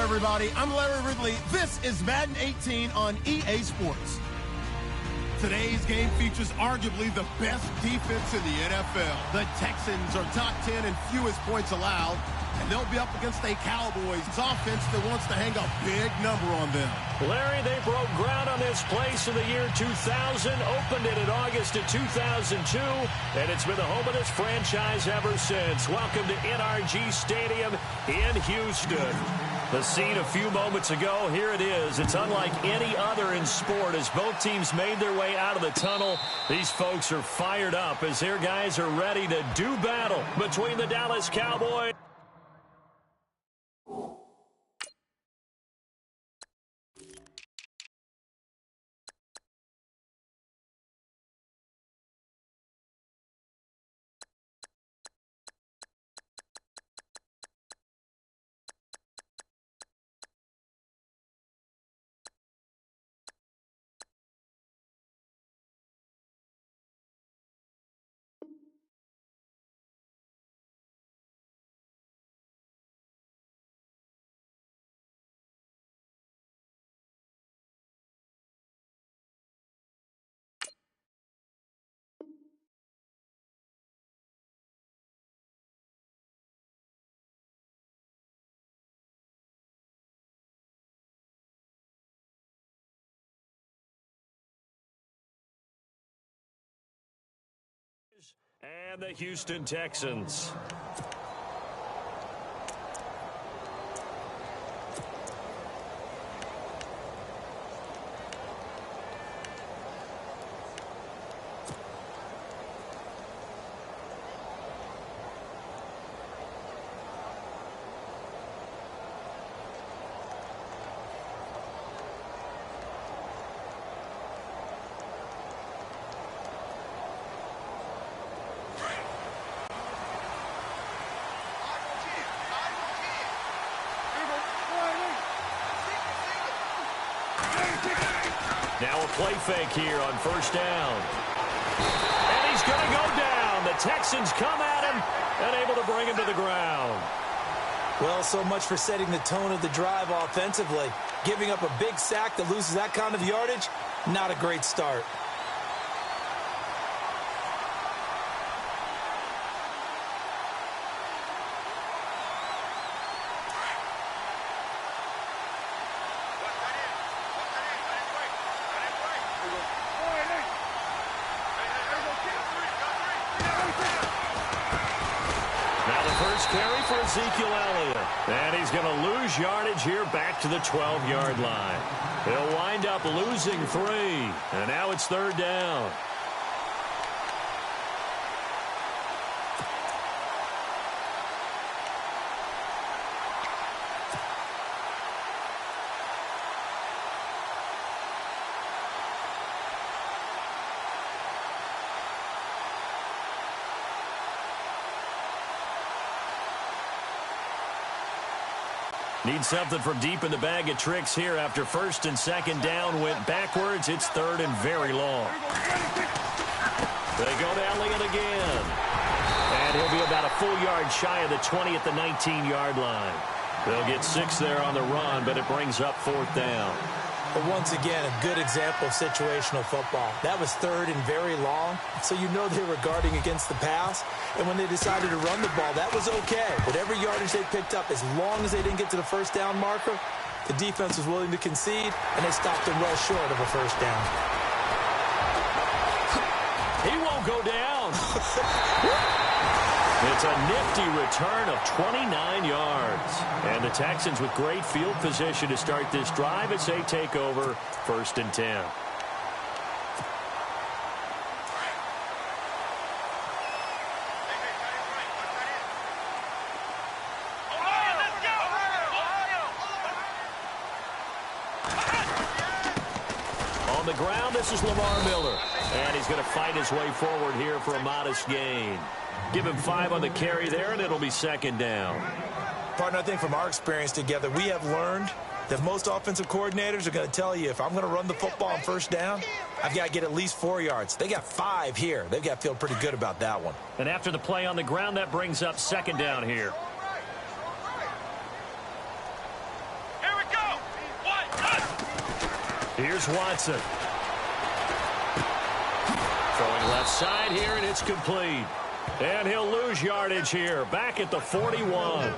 everybody. I'm Larry Ridley. This is Madden 18 on EA Sports. Today's game features arguably the best defense in the NFL. The Texans are top 10 in fewest points allowed, and they'll be up against a Cowboys offense that wants to hang a big number on them. Larry, they broke ground on this place in the year 2000, opened it in August of 2002, and it's been the home of this franchise ever since. Welcome to NRG Stadium in Houston. The scene a few moments ago, here it is. It's unlike any other in sport as both teams made their way out of the tunnel. These folks are fired up as their guys are ready to do battle between the Dallas Cowboys. And the Houston Texans. Now a play fake here on first down. And he's going to go down. The Texans come at him and able to bring him to the ground. Well, so much for setting the tone of the drive offensively. Giving up a big sack that loses that kind of yardage, not a great start. Carry for Ezekiel Elliott. And he's going to lose yardage here back to the 12-yard line. He'll wind up losing 3. And now it's third down. Need something from deep in the bag of tricks here after first and second down went backwards. It's third and very long. They go to Elliott again. And he'll be about a full yard shy of the 20 at the 19-yard line. They'll get 6 there on the run, but it brings up fourth down. But once again, a good example of situational football. That was third and very long, so you know they were guarding against the pass. And when they decided to run the ball, that was okay. Whatever yardage they picked up, as long as they didn't get to the first down marker, the defense was willing to concede, and they stopped them well short of a first down. He won't go down. It's a nifty return of 29 yards. And the Texans with great field position to start this drive as they take over first and 10. On the ground, this is Lamar Miller. And he's going to fight his way forward here for a modest gain. Give him 5 on the carry there, and it'll be second down. Partner, I think from our experience together, we have learned that most offensive coordinators are going to tell you, if I'm going to run the football on first down, I've got to get at least 4 yards. They got 5 here. They've got to feel pretty good about that one. And after the play on the ground, that brings up second down here. Here's Watson. Throwing left side here, and it's complete. And he'll lose yardage here, back at the 41.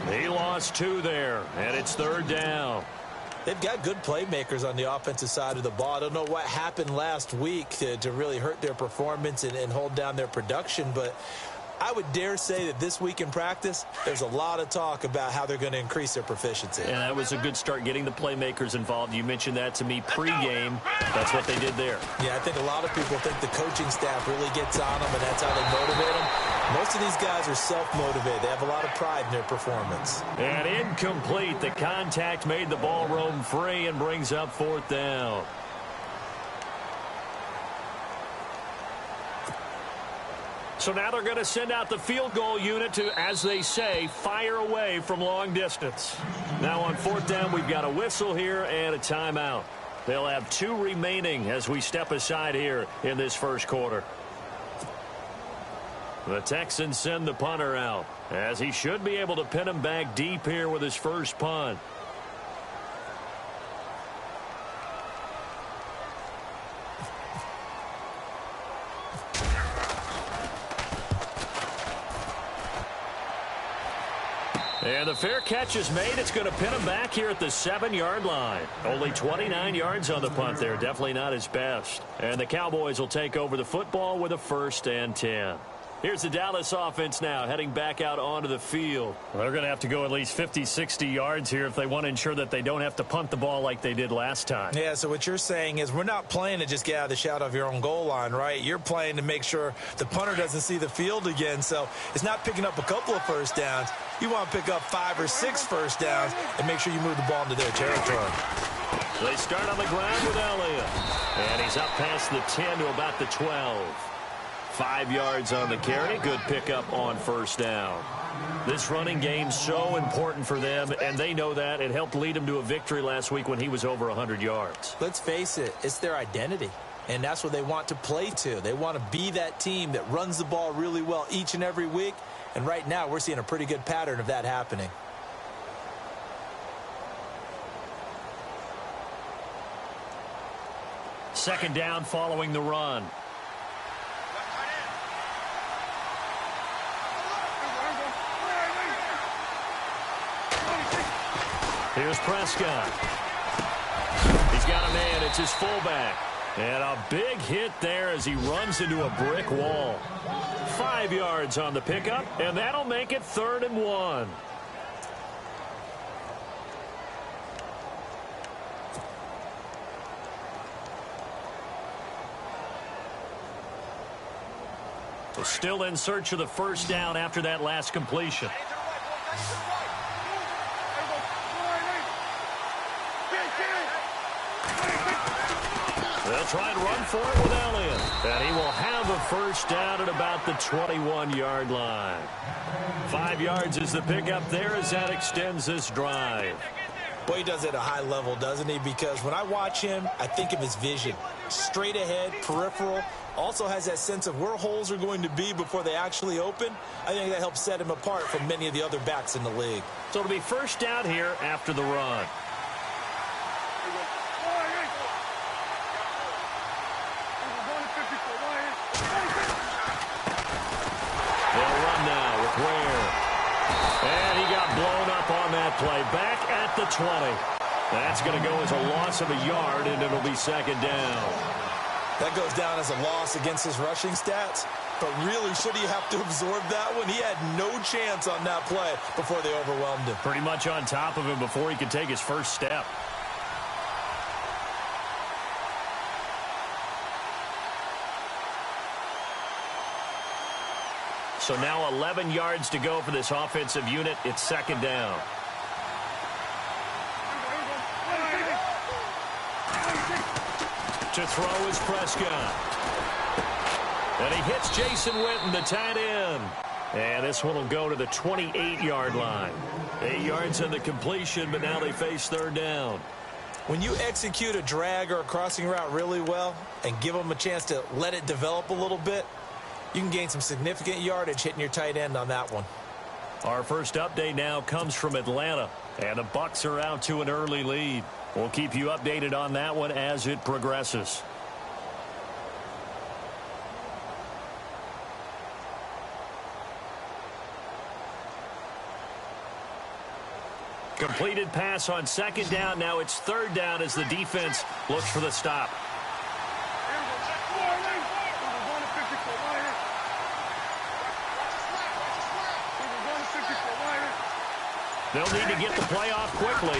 He lost 2 there, and it's 3rd down. They've got good playmakers on the offensive side of the ball. I don't know what happened last week to really hurt their performance and hold down their production, but I would dare say that this week in practice, there's a lot of talk about how they're going to increase their proficiency. And that was a good start, getting the playmakers involved. You mentioned that to me pregame. That's what they did there. Yeah, I think a lot of people think the coaching staff really gets on them, and that's how they motivate them. Most of these guys are self-motivated. They have a lot of pride in their performance. And incomplete. The contact made the ball roam free and brings up 4th down. So now they're going to send out the field goal unit to, as they say, fire away from long distance. Now on 4th down, we've got a whistle here and a timeout. They'll have 2 remaining as we step aside here in this first quarter. The Texans send the punter out, as he should be able to pin him back deep here with his first punt. And the fair catch is made. It's going to pin him back here at the 7-yard line. Only 29 yards on the punt there. Definitely not his best. And the Cowboys will take over the football with a 1st and 10. Here's the Dallas offense now, heading back out onto the field. Well, they're going to have to go at least 50, 60 yards here if they want to ensure that they don't have to punt the ball like they did last time. Yeah, so what you're saying is we're not playing to just get out of the shadow of your own goal line, right? You're playing to make sure the punter doesn't see the field again. So it's not picking up a couple of first downs. You want to pick up 5 or 6 first downs and make sure you move the ball into their territory. They start on the ground with Elliott. And he's up past the 10 to about the 12. 5 yards on the carry. Good pickup on 1st down. This running game's so important for them, and they know that. It helped lead them to a victory last week when he was over 100 yards. Let's face it, it's their identity, and that's what they want to play to. They want to be that team that runs the ball really well each and every week, and right now we're seeing a pretty good pattern of that happening. Second down following the run. Here's Prescott. He's got a man. It's his fullback. And a big hit there as he runs into a brick wall. 5 yards on the pickup, and that'll make it 3rd and 1. So still in search of the first down after that last completion. They'll try and run for it with Elliott. And he will have a first down at about the 21-yard line. 5 yards is the pickup there as that extends this drive. Boy, he does it at a high level, doesn't he? Because when I watch him, I think of his vision. Straight ahead, peripheral. Also has that sense of where holes are going to be before they actually open. I think that helps set him apart from many of the other backs in the league. So it'll be first down here after the run. They'll run now with Ware. And he got blown up on that play. Back at the 20. That's going to go as a loss of a yard, and it'll be second down. That goes down as a loss against his rushing stats. But really, should he have to absorb that one? He had no chance on that play before they overwhelmed him. Pretty much on top of him before he could take his first step. So now 11 yards to go for this offensive unit. It's second down. To throw is Prescott. And he hits Jason Witten, the tight end. And this one will go to the 28-yard line. 8 yards on the completion, but now they face third down. When you execute a drag or a crossing route really well and give them a chance to let it develop a little bit, you can gain some significant yardage hitting your tight end on that one. Our first update now comes from Atlanta, and the Bucs are out to an early lead. We'll keep you updated on that one as it progresses. Completed pass on second down. Now it's third down as the defense looks for the stop. They'll need to get the play off quickly.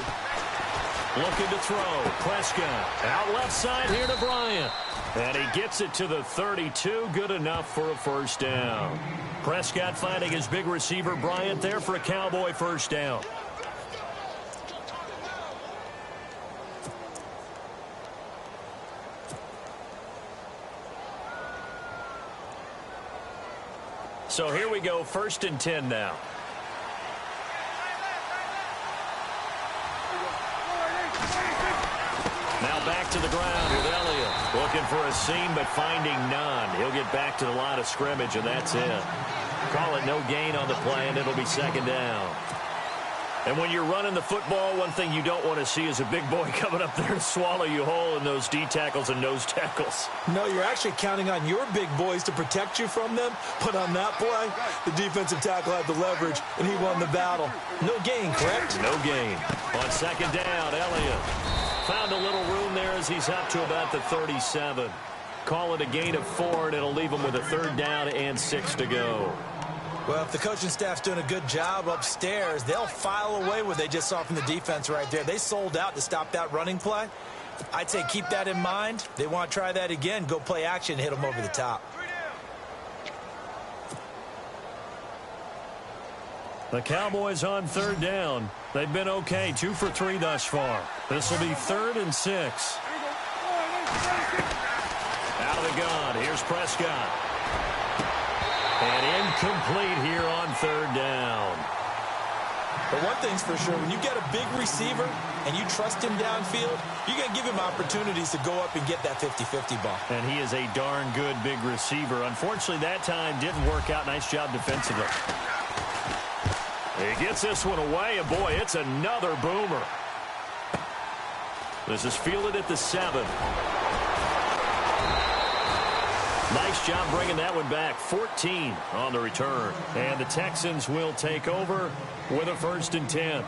Looking to throw. Prescott out left side here to Bryant. And he gets it to the 32. Good enough for a first down. Prescott finding his big receiver Bryant there for a Cowboy first down. So here we go, 1st and 10 now. Now back to the ground with Elliott. Looking for a seam, but finding none. He'll get back to the line of scrimmage, and that's it. Call it no gain on the play, and it'll be second down. And when you're running the football, one thing you don't want to see is a big boy coming up there to swallow you whole in those D tackles and nose tackles. No, you're actually counting on your big boys to protect you from them. But on that play, the defensive tackle had the leverage, and he won the battle. No gain, correct? No gain. On second down, Elliott found a little room there as he's up to about the 37. Call it a gain of 4, and it'll leave him with a third down and 6 to go. Well, if the coaching staff's doing a good job upstairs, they'll file away what they just saw from the defense right there. They sold out to stop that running play. I'd say keep that in mind. They want to try that again. Go play action, hit them over the top. The Cowboys on third down. They've been okay, 2 for 3 thus far. This will be 3rd and 6. Out of the gun. Here's Prescott. And incomplete here on third down. But one thing's for sure, when you get a big receiver and you trust him downfield, you're going to give him opportunities to go up and get that 50-50 ball. And he is a darn good big receiver. Unfortunately, that time didn't work out. Nice job defensively. He gets this one away, and boy, it's another boomer. This is fielded at the 7. Nice job bringing that one back. 14 on the return. And the Texans will take over with a 1st and 10.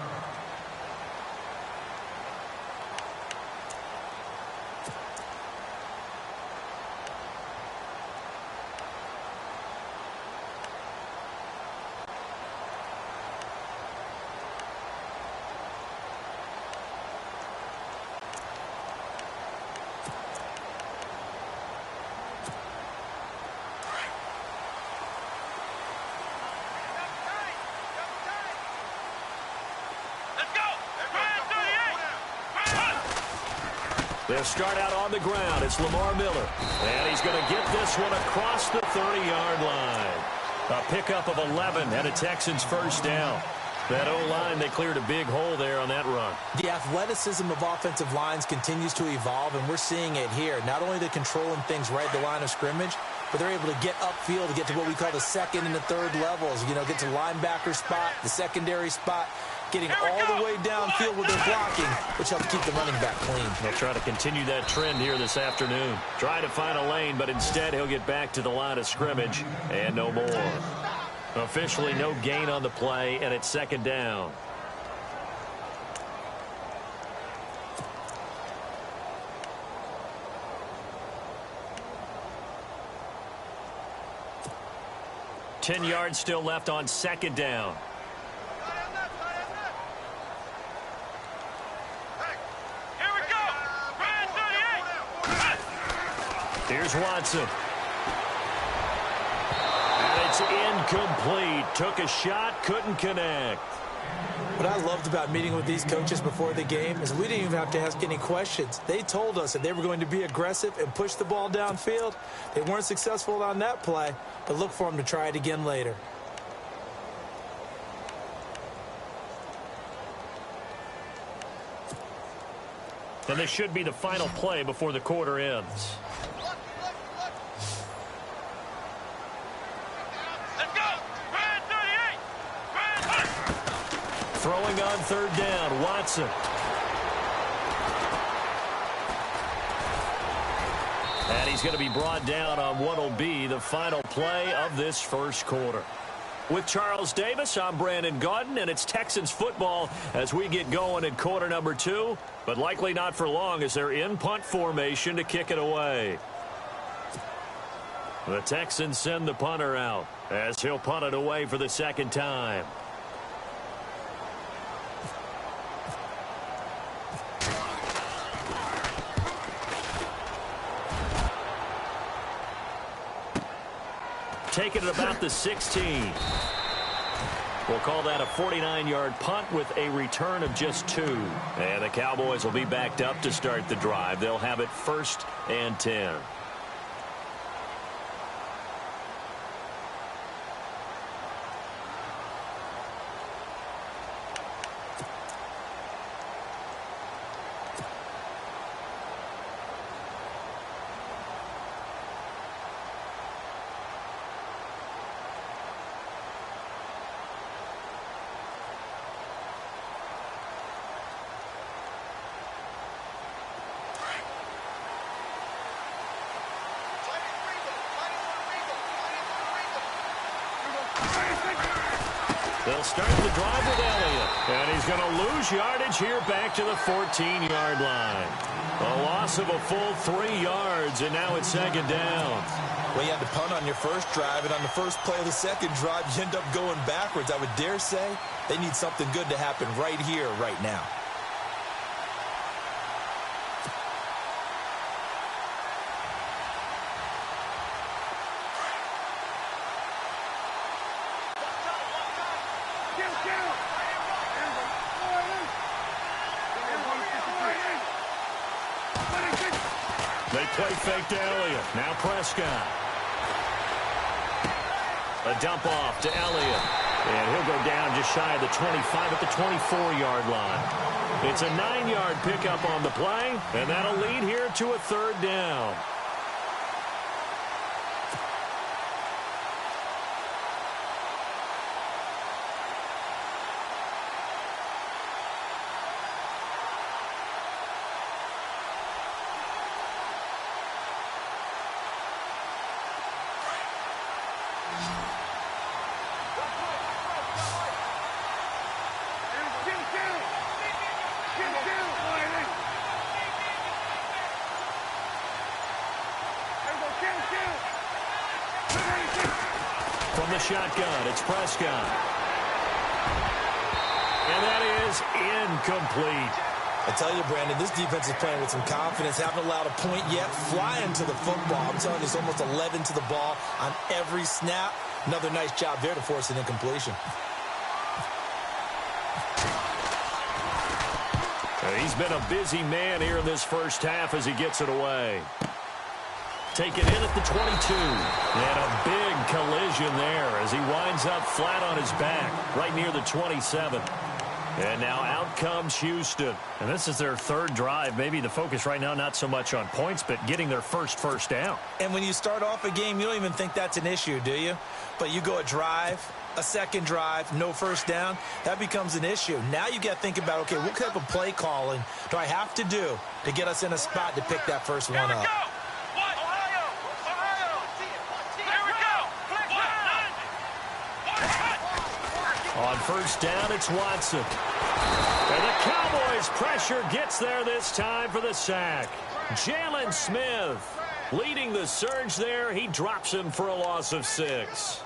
They'll start out on the ground. It's Lamar Miller. And he's going to get this one across the 30-yard line. A pickup of 11 and a Texans first down. That O-line, they cleared a big hole there on that run. The athleticism of offensive lines continues to evolve, and we're seeing it here. Not only they're controlling things right at the line of scrimmage, but they're able to get upfield to get to what we call the 2nd and the 3rd levels. You know, get to linebacker spot, the secondary spot, getting all the way downfield with their blocking, which helps keep the running back clean. They'll try to continue that trend here this afternoon. Try to find a lane, but instead he'll get back to the line of scrimmage and no more. Officially no gain on the play, and it's second down. Ten yards still left on second down. Here's Watson. And it's incomplete. Took a shot, couldn't connect. What I loved about meeting with these coaches before the game is we didn't even have to ask any questions. They told us that they were going to be aggressive and push the ball downfield. They weren't successful on that play, but look for them to try it again later. And this should be the final play before the quarter ends. Throwing on third down, Watson. And he's going to be brought down on what will be the final play of this first quarter. With Charles Davis, I'm Brandon Gaudin, and it's Texans football as we get going in quarter number 2, but likely not for long as they're in punt formation to kick it away. The Texans send the punter out as he'll punt it away for the second time. Taking it about the 16. We'll call that a 49-yard punt with a return of just 2. And the Cowboys will be backed up to start the drive. They'll have it 1st and 10. They'll start the drive with Elliott. And he's going to lose yardage here back to the 14-yard line. A loss of a full 3 yards, and now it's second down. Well, you had to punt on your first drive, and on the first play of the second drive, you end up going backwards. I would dare say they need something good to happen right here, right now. They play fake to Elliott. Now Prescott. A dump off to Elliott. And he'll go down just shy of the 25 at the 24-yard line. It's a 9-yard pickup on the play, and that'll lead here to a third down. From the shotgun, it's Prescott. And that is incomplete. I tell you, Brandon, this defense is playing with some confidence. Haven't allowed a point yet. Flying to the football. I'm telling you, it's almost 11 to the ball on every snap. Another nice job there to force an incompletion. He's been a busy man here in this first half as he gets it away. Taken in at the 22. And a big collision there as he winds up flat on his back right near the 27. And now out comes Houston. And this is their third drive. Maybe the focus right now not so much on points, but getting their first down. And when you start off a game, you don't even think that's an issue, do you? But you go a drive, a second drive, no first down, that becomes an issue. Now you got to think about, okay, what type of play calling do I have to do to get us in a spot to pick that first one up? On first down, it's Watson. And the Cowboys' pressure gets there this time for the sack. Jalen Smith leading the surge there. He drops him for a loss of 6.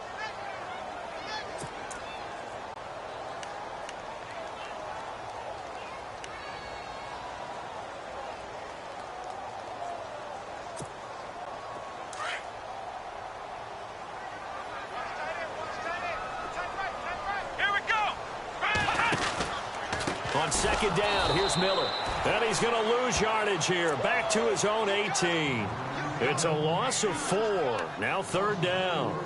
On second down, here's Miller. And he's going to lose yardage here. Back to his own 18. It's a loss of 4. Now third down.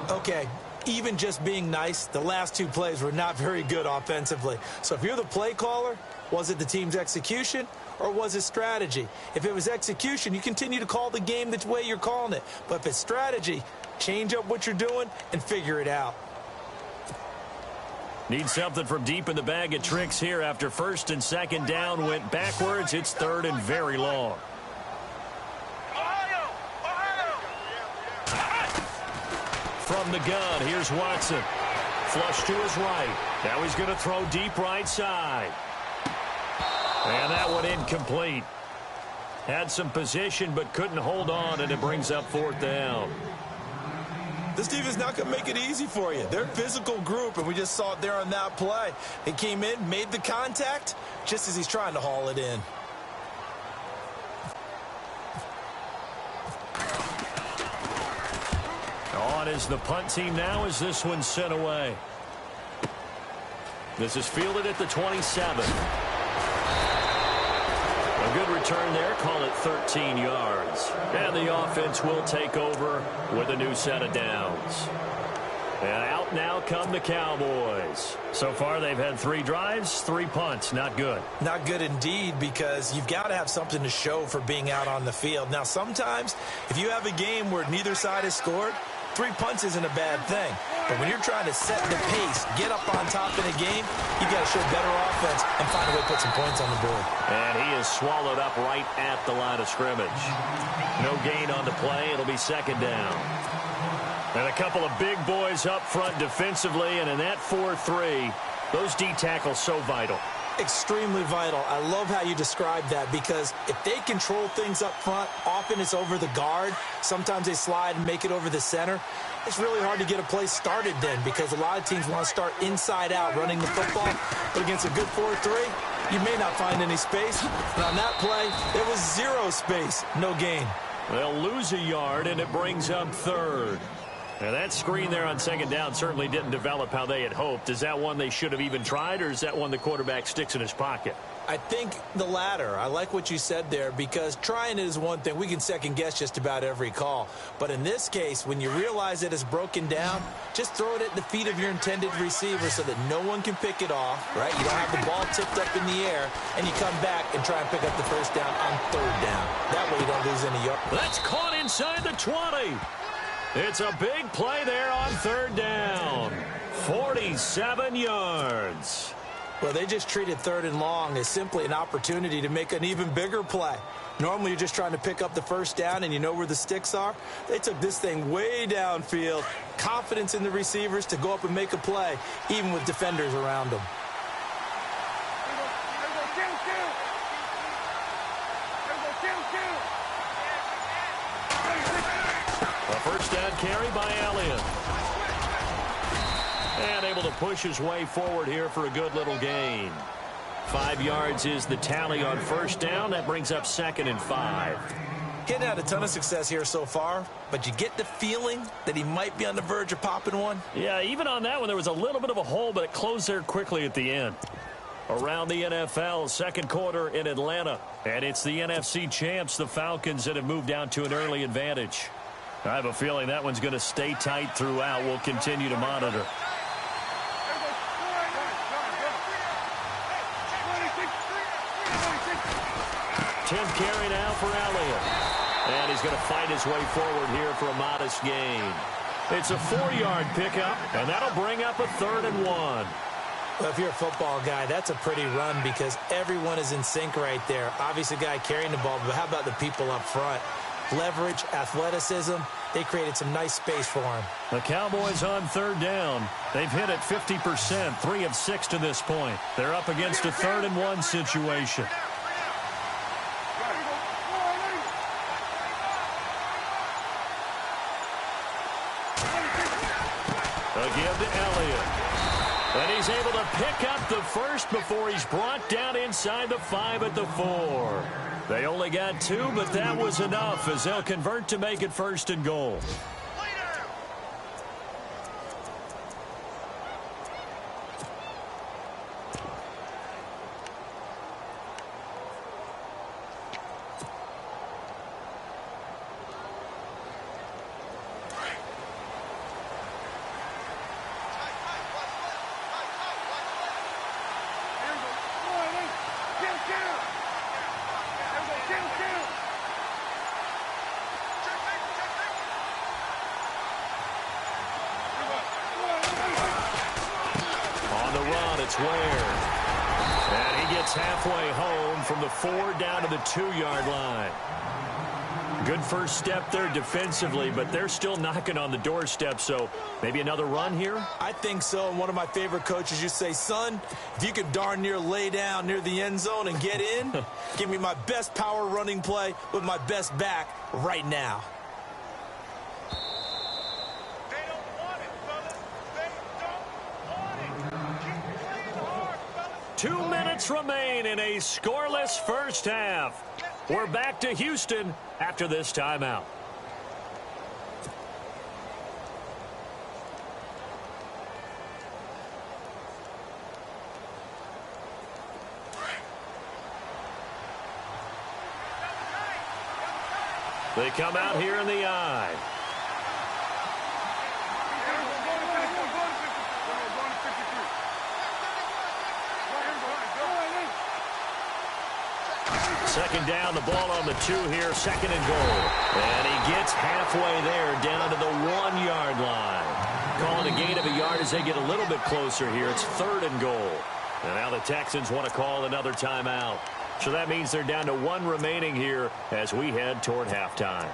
Okay, even just being nice, the last 2 plays were not very good offensively. So if you're the play caller, was it the team's execution or was it strategy? If it was execution, you continue to call the game the way you're calling it. But if it's strategy, change up what you're doing and figure it out. Need something from deep in the bag of tricks here after first and second down went backwards. It's third and very long. From the gun, here's Watson. Flush to his right. Now he's going to throw deep right side. And that one incomplete. Had some position but couldn't hold on, and it brings up fourth down. This team is not going to make it easy for you. They're a physical group, and we just saw it there on that play. He came in, made the contact, just as he's trying to haul it in. On is the punt team now as this one's sent away. This is fielded at the 27. A good return there. Call it 13 yards. And the offense will take over with a new set of downs. And out now come the Cowboys. So far they've had 3 drives, 3 punts. Not good. Not good indeed, because you've got to have something to show for being out on the field. Now, sometimes if you have a game where neither side has scored, 3 punts isn't a bad thing. But when you're trying to set the pace, get up on top in a game, you've got to show better offense and find a way to put some points on the board. And he is swallowed up right at the line of scrimmage. No gain on the play. It'll be second down. And a couple of big boys up front defensively, and in that 4-3, those D tackles so vital. Extremely vital. I love how you described that, because if they control things up front, often it's over the guard. Sometimes they slide and make it over the center. It's really hard to get a play started then, because a lot of teams want to start inside out running the football. But against a good 4-3, you may not find any space. And on that play, there was 0 space, no gain. They'll lose a yard, and it brings up third. Now, that screen there on second down certainly didn't develop how they had hoped. Is that one they should have even tried, or is that one the quarterback sticks in his pocket? I think the latter. I like what you said there, because trying it is one thing. We can second-guess just about every call. But in this case, when you realize it is broken down, just throw it at the feet of your intended receiver so that no one can pick it off, right? You don't have the ball tipped up in the air, and you come back and try and pick up the first down on third down. That way you don't lose any yards. That's caught inside the 20. It's a big play there on third down. 47 yards. Well, they just treated third and long as simply an opportunity to make an even bigger play. Normally, you're just trying to pick up the first down and you know where the sticks are. They took this thing way downfield. Confidence in the receivers to go up and make a play, even with defenders around them. A first down carry by Elliott. And able to push his way forward here for a good little gain. 5 yards is the tally on first down. That brings up second and 5. He hadn't had a ton of success here so far, but you get the feeling that he might be on the verge of popping one. Yeah, even on that one, there was a little bit of a hole, but it closed there quickly at the end. Around the NFL, second quarter in Atlanta. And it's the NFC champs, the Falcons, that have moved down to an early advantage. I have a feeling that one's going to stay tight throughout. We'll continue to monitor. Tenth carry now for Elliott. And he's going to fight his way forward here for a modest gain. It's a 4-yard pickup, and that'll bring up a 3rd and 1. Well, if you're a football guy, that's a pretty run, because everyone is in sync right there. Obviously, the guy carrying the ball, but how about the people up front? Leverage, athleticism, they created some nice space for him. The Cowboys on third down. They've hit it 50%, 3 of 6 to this point. They're up against a 3rd and 1 situation. Again to Elliott. And he's able to pick up the first before he's brought down inside the 5 at the 4. They only got 2, but that was enough as they'll convert to make it 1st and goal. it's Ware. And he gets halfway home from the 4 down to the 2-yard line. Good first step there defensively, but they're still knocking on the doorstep, so maybe another run here? I think so. And one of my favorite coaches used to say, son, if you could darn near lay down near the end zone and get in, give me my best power running play with my best back right now. They don't want it, fellas. They don't want it. Keep playing hard, fellas. 2 minutes remain in a scoreless first half. We're back to Houston after this timeout. They come out here in the I. Second down, the ball on the 2 here, 2nd and goal. And he gets halfway there down to the 1-yard line. Calling a gain of a yard as they get a little bit closer here. It's 3rd and goal. And now the Texans want to call another timeout. So that means they're down to 1 remaining here as we head toward halftime.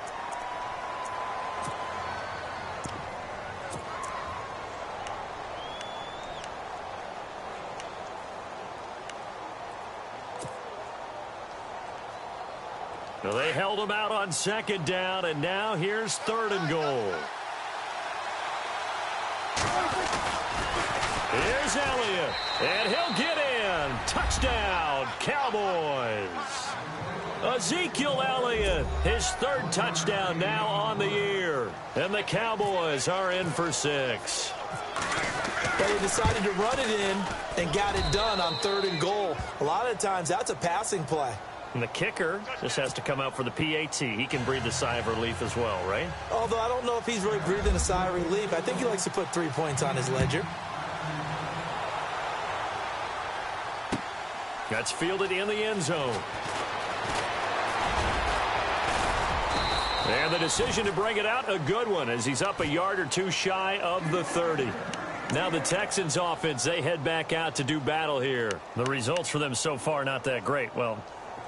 Well, they held him out on 2nd down, and now here's 3rd and goal. Here's Elliott, and he'll get in. Touchdown, Cowboys. Ezekiel Elliott, his 3rd touchdown now on the year. And the Cowboys are in for 6. But he decided to run it in and got it done on 3rd and goal. A lot of times that's a passing play. And the kicker just has to come out for the PAT. He can breathe a sigh of relief as well, right? Although I don't know if he's really breathing a sigh of relief. I think he likes to put 3 points on his ledger. That's fielded in the end zone. And the decision to bring it out, a good one, as he's up a yard or 2 shy of the 30. Now the Texans offense, they head back out to do battle here. The results for them so far, not that great. Well,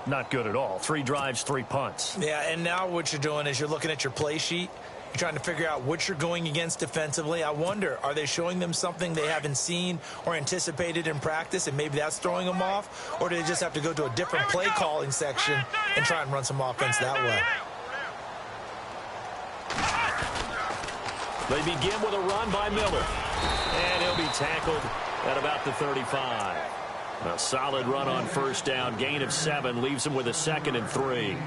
not good at all. 3 drives, 3 punts. Yeah, and now what you're doing is you're looking at your play sheet. You're trying to figure out what you're going against defensively. I wonder, are they showing them something they haven't seen or anticipated in practice, and maybe that's throwing them off? Or do they just have to go to a different play calling section and try and run some offense that way? They begin with a run by Miller. And he'll be tackled at about the 35. A solid run on 1st down. Gain of 7 leaves him with a 2nd and 3.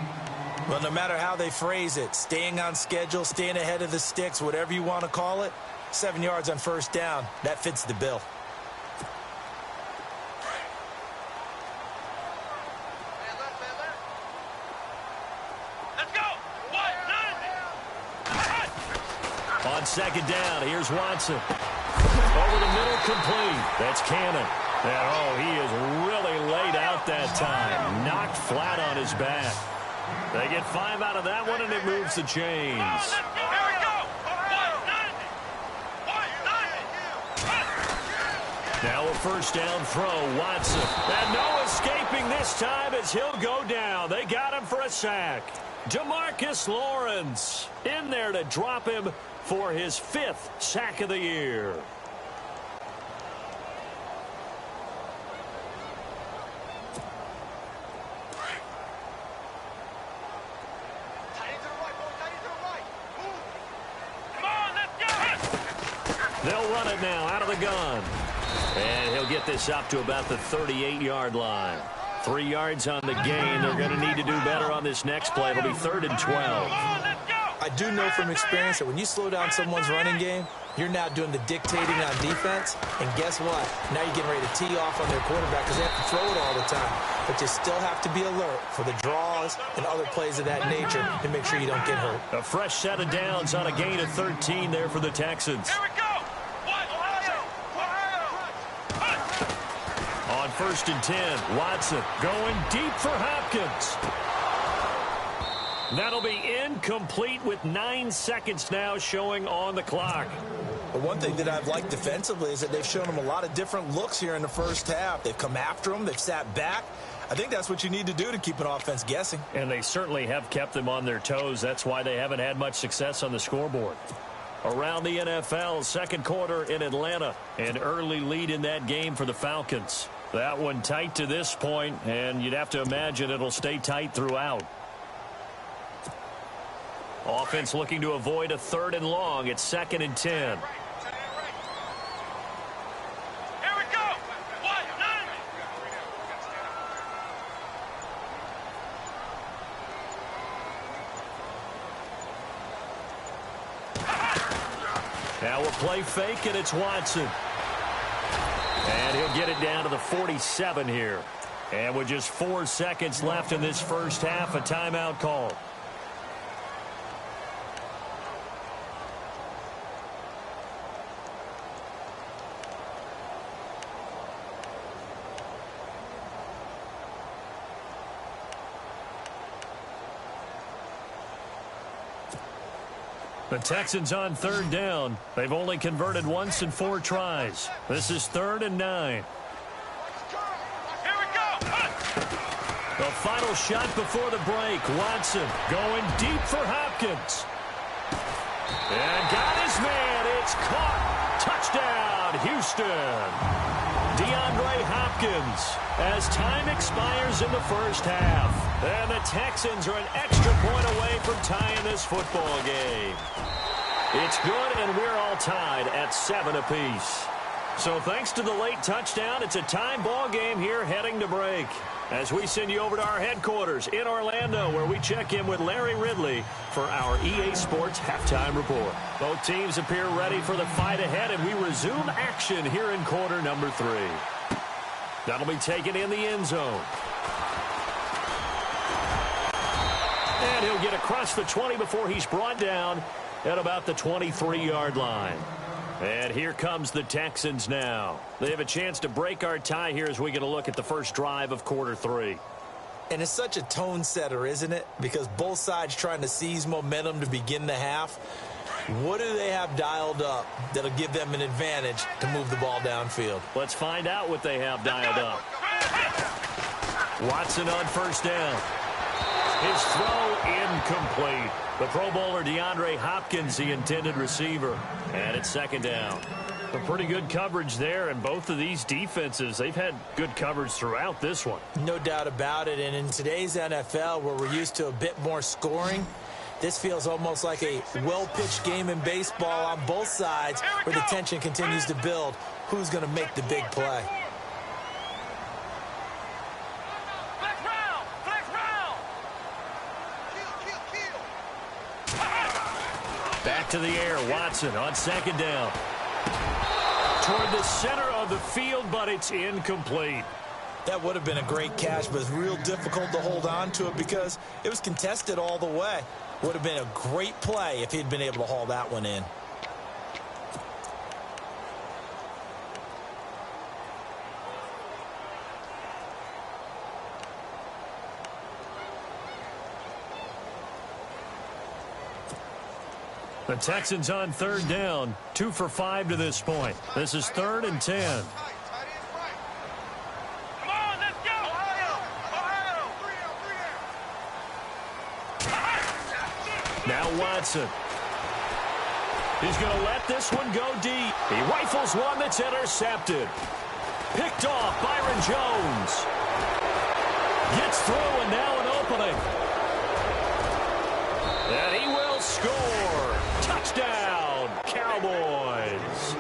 Well, no matter how they phrase it, staying on schedule, staying ahead of the sticks, whatever you want to call it, 7 yards on 1st down, that fits the bill. Let's go. On 2nd down, here's Watson. Over the middle, complete. That's Cannon. And, oh, he is really laid out that time. Knocked flat on his back. They get 5 out of that one, and it moves the chains. Now a 1st down throw, Watson. And no escaping this time as he'll go down. They got him for a sack. DeMarcus Lawrence in there to drop him for his 5th sack of the year. They'll run it now out of the gun. And he'll get this up to about the 38-yard line. 3 yards on the gain. They're going to need to do better on this next play. It'll be 3rd and 12. I do know from experience that when you slow down someone's running game, you're now doing the dictating on defense. And guess what? Now you're getting ready to tee off on their quarterback because they have to throw it all the time. But you still have to be alert for the draws and other plays of that nature to make sure you don't get hurt. A fresh set of downs on a gain of 13 there for the Texans. Here we go. On 1st and 10, Watson going deep for Hopkins. That'll be incomplete with 9 seconds now showing on the clock. But one thing that I've liked defensively is that they've shown them a lot of different looks here in the first half. They've come after them. They've sat back. I think that's what you need to do to keep an offense guessing. And they certainly have kept them on their toes. That's why they haven't had much success on the scoreboard. Around the NFL, second quarter in Atlanta. An early lead in that game for the Falcons. That one tight to this point, and you'd have to imagine it'll stay tight throughout. Offense looking to avoid a 3rd and long. It's 2nd and 10. Here we go. What? Now we'll play fake, and it's Watson. And he'll get it down to the 47 here. And with just 4 seconds left in this first half, a timeout call. The Texans on 3rd down. They've only converted once in 4 tries. This is 3rd and 9. Here we go. The final shot before the break. Watson going deep for Hopkins. And got his man. It's caught. Touchdown, Houston. DeAndre Hopkins as time expires in the first half. And the Texans are an extra point away from tying this football game. It's good, and we're all tied at 7 apiece. So thanks to the late touchdown, it's a tie ball game here heading to break. As we send you over to our headquarters in Orlando, where we check in with Larry Ridley for our EA Sports Halftime Report. Both teams appear ready for the fight ahead, and we resume action here in quarter number 3. That'll be taken in the end zone. And he'll get across the 20 before he's brought down at about the 23-yard line. And here comes the Texans now. They have a chance to break our tie here as we get a look at the first drive of quarter 3. And it's such a tone setter, isn't it? Because both sides trying to seize momentum to begin the half. What do they have dialed up that'll give them an advantage to move the ball downfield? Let's find out what they have dialed up. Watson on first down. His throw incomplete. The Pro Bowler DeAndre Hopkins, the intended receiver. And it's 2nd down. A pretty good coverage there, and both of these defenses, they've had good coverage throughout this one. No doubt about it. And in today's NFL, where we're used to a bit more scoring, this feels almost like a well-pitched game in baseball on both sides, where the tension continues to build. Who's going to make the big play? Back to the air, Watson on 2nd down. Toward the center of the field, but it's incomplete. That would have been a great catch, but it's real difficult to hold on to it because it was contested all the way. Would have been a great play if he'd been able to haul that one in. The Texans on 3rd down, 2 for 5 to this point. This is 3rd and 10. Come on, let's go. Now Watson. He's going to let this one go deep. He rifles one that's intercepted. Picked off, Byron Jones. Gets through, and now an opening. And he will score. Touchdown, Cowboys.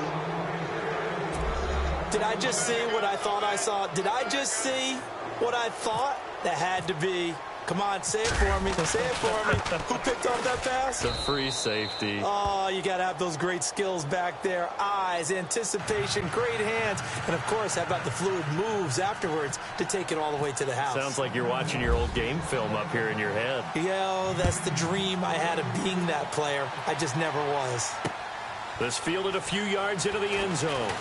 Did I just see what I thought I saw? Did I just see what I thought? That had to be. Come on, say it for me. Say it for me. Who picked off that pass? The free safety. Oh, you got to have those great skills back there. Eyes, anticipation, great hands. And, of course, how about the fluid moves afterwards to take it all the way to the house? Sounds like you're watching your old game film up here in your head. Yeah, that's the dream I had of being that player. I just never was. This fielded a few yards into the end zone.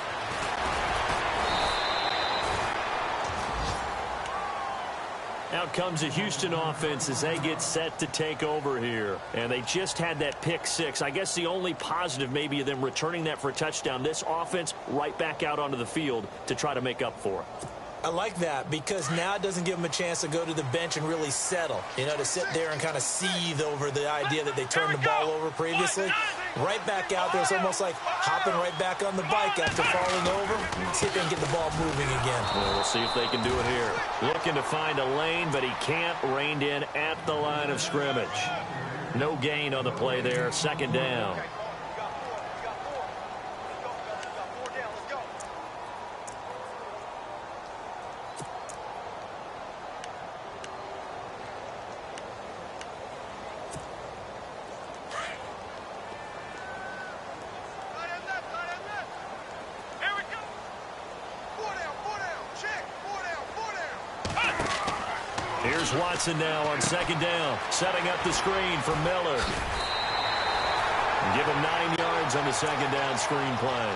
Out comes the Houston offense as they get set to take over here. And they just had that pick six. I guess the only positive maybe of them returning that for a touchdown. This offense right back out onto the field to try to make up for it. I like that because now it doesn't give them a chance to go to the bench and really settle. You know, to sit there and kind of seethe over the idea that they turned the ball over previously. Right back out there. It's almost like hopping right back on the bike after falling over. See if they can get the ball moving again. Well, we'll see if they can do it here. Looking to find a lane, but he can't. Reined in at the line of scrimmage. No gain on the play there. Second down. Here's Watson now on second down, setting up the screen for Miller. Give him 9 yards on the second down screen play.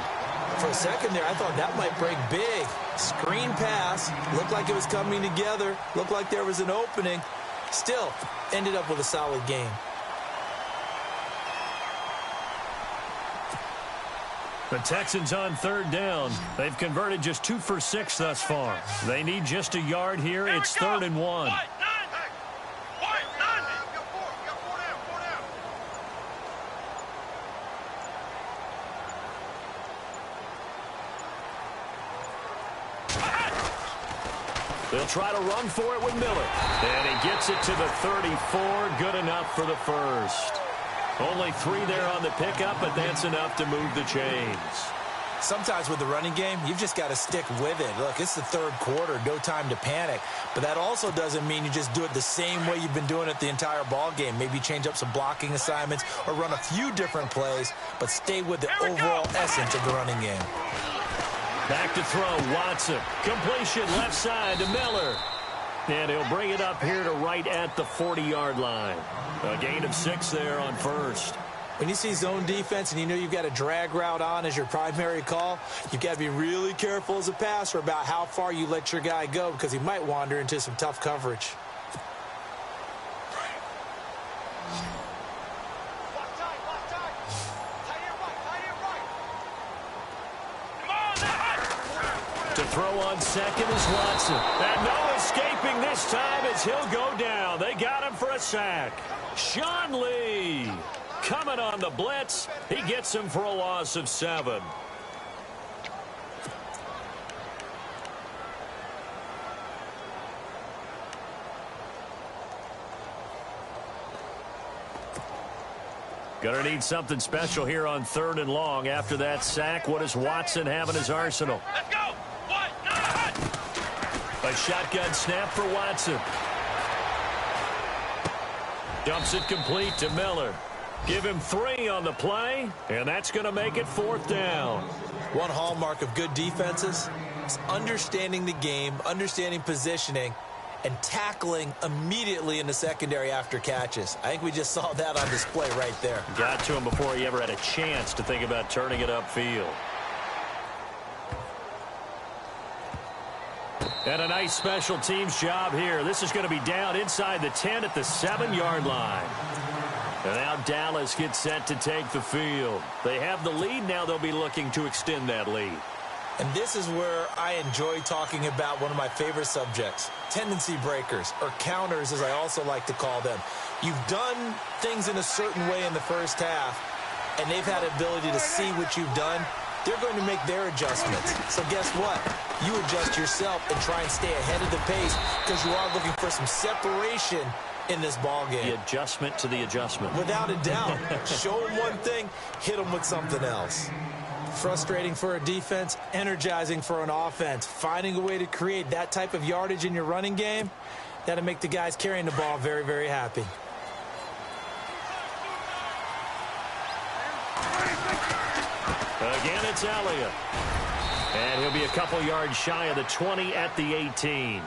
For a second there, I thought that might break big. Screen pass, looked like it was coming together, looked like there was an opening. Still, ended up with a solid game. The Texans on third down. They've converted just 2 for 6 thus far. They need just a yard here. It's 3rd and 1. They'll try to run for it with Miller. And he gets it to the 34. Good enough for the first. Only 3 there on the pickup, but that's enough to move the chains. Sometimes with the running game, you've just got to stick with it. Look, it's the third quarter, no time to panic. But that also doesn't mean you just do it the same way you've been doing it the entire ball game. Maybe change up some blocking assignments or run a few different plays, but stay with the overall essence of the running game. Back to throw, Watson. Completion left side to Miller. And he'll bring it up here to right at the 40-yard line. A gain of 6 there on first. When you see zone defense and you know you've got a drag route on as your primary call, you've got to be really careful as a passer about how far you let your guy go because he might wander into some tough coverage. To throw on second is Watson. And no escaping this time as he'll go down. They got him for a sack. Sean Lee coming on the blitz. He gets him for a loss of 7. Gonna need something special here on 3rd and long. After that sack, what does Watson have in his arsenal? Let's go. A shotgun snap for Watson. Dumps it complete to Miller. Give him 3 on the play, and that's going to make it 4th down. One hallmark of good defenses is understanding the game, understanding positioning, and tackling immediately in the secondary after catches. I think we just saw that on display right there. Got to him before he ever had a chance to think about turning it upfield. And a nice special teams job here. This is going to be down inside the 10 at the 7-yard line. And now Dallas gets set to take the field. They have the lead. Now they'll be looking to extend that lead. And this is where I enjoy talking about one of my favorite subjects, tendency breakers, or counters as I also like to call them. You've done things in a certain way in the first half, and they've had the ability to see what you've done. They're going to make their adjustments. So guess what? You adjust yourself and try and stay ahead of the pace because you are looking for some separation in this ball game. The adjustment to the adjustment. Without a doubt. Show them one thing, hit them with something else. Frustrating for a defense, energizing for an offense. Finding a way to create that type of yardage in your running game, that'll make the guys carrying the ball very, very happy. Again, it's Elliott. And he'll be a couple yards shy of the 20 at the 18.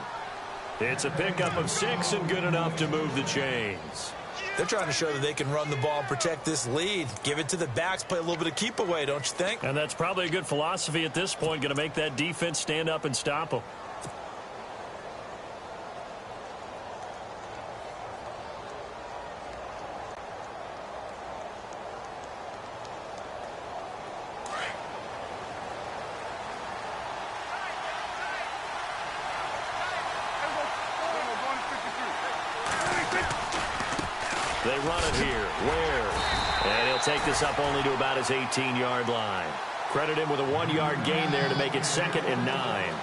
It's a pickup of 6 and good enough to move the chains. They're trying to show that they can run the ball and protect this lead. Give it to the backs, play a little bit of keep away, don't you think? And that's probably a good philosophy at this point, going to make that defense stand up and stop them. They run it here. Ware. And he'll take this up only to about his 18-yard line. Credit him with a 1-yard gain there to make it 2nd and 9.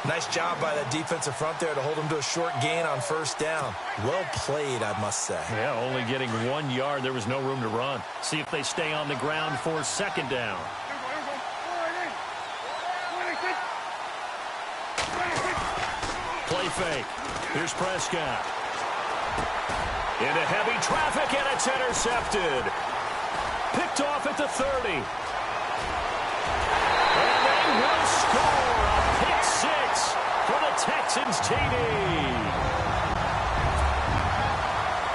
Nice job by that defensive front there to hold him to a short gain on first down. Well played, I must say. Yeah, only getting 1 yard. There was no room to run. See if they stay on the ground for 2nd down. Play fake. Here's Prescott. Into heavy traffic, and it's intercepted. Picked off at the 30. And they will score a pick 6 for the Texans TD.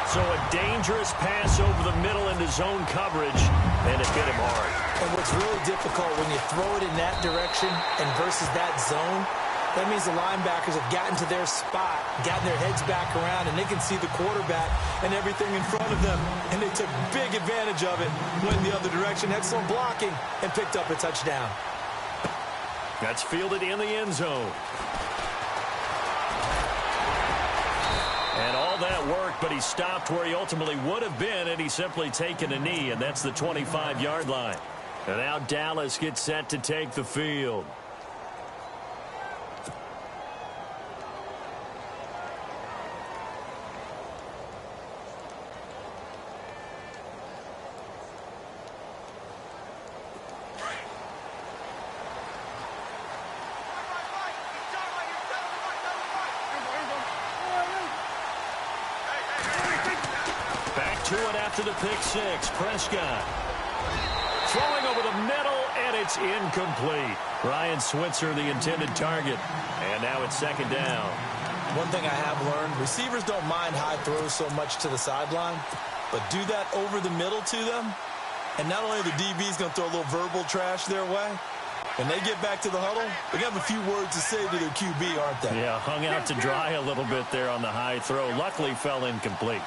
So a dangerous pass over the middle into zone coverage, and it hit him hard. And what's really difficult when you throw it in that direction and versus that zone, that means the linebackers have gotten to their spot, gotten their heads back around, and they can see the quarterback and everything in front of them. And they took big advantage of it, went the other direction, excellent blocking, and picked up a touchdown. That's fielded in the end zone. And all that worked, but he stopped where he ultimately would have been had he simply taken a knee, and that's the 25-yard line. And now Dallas gets set to take the field. To it after the pick 6. Prescott throwing over the middle, and it's incomplete. Ryan Switzer, the intended target. And now it's 2nd down. One thing I have learned, receivers don't mind high throws so much to the sideline, but do that over the middle to them, and not only the DB's going to throw a little verbal trash their way, when they get back to the huddle, they're going to have a few words to say to their QB, aren't they? Yeah, hung out to dry a little bit there on the high throw. Luckily fell incomplete.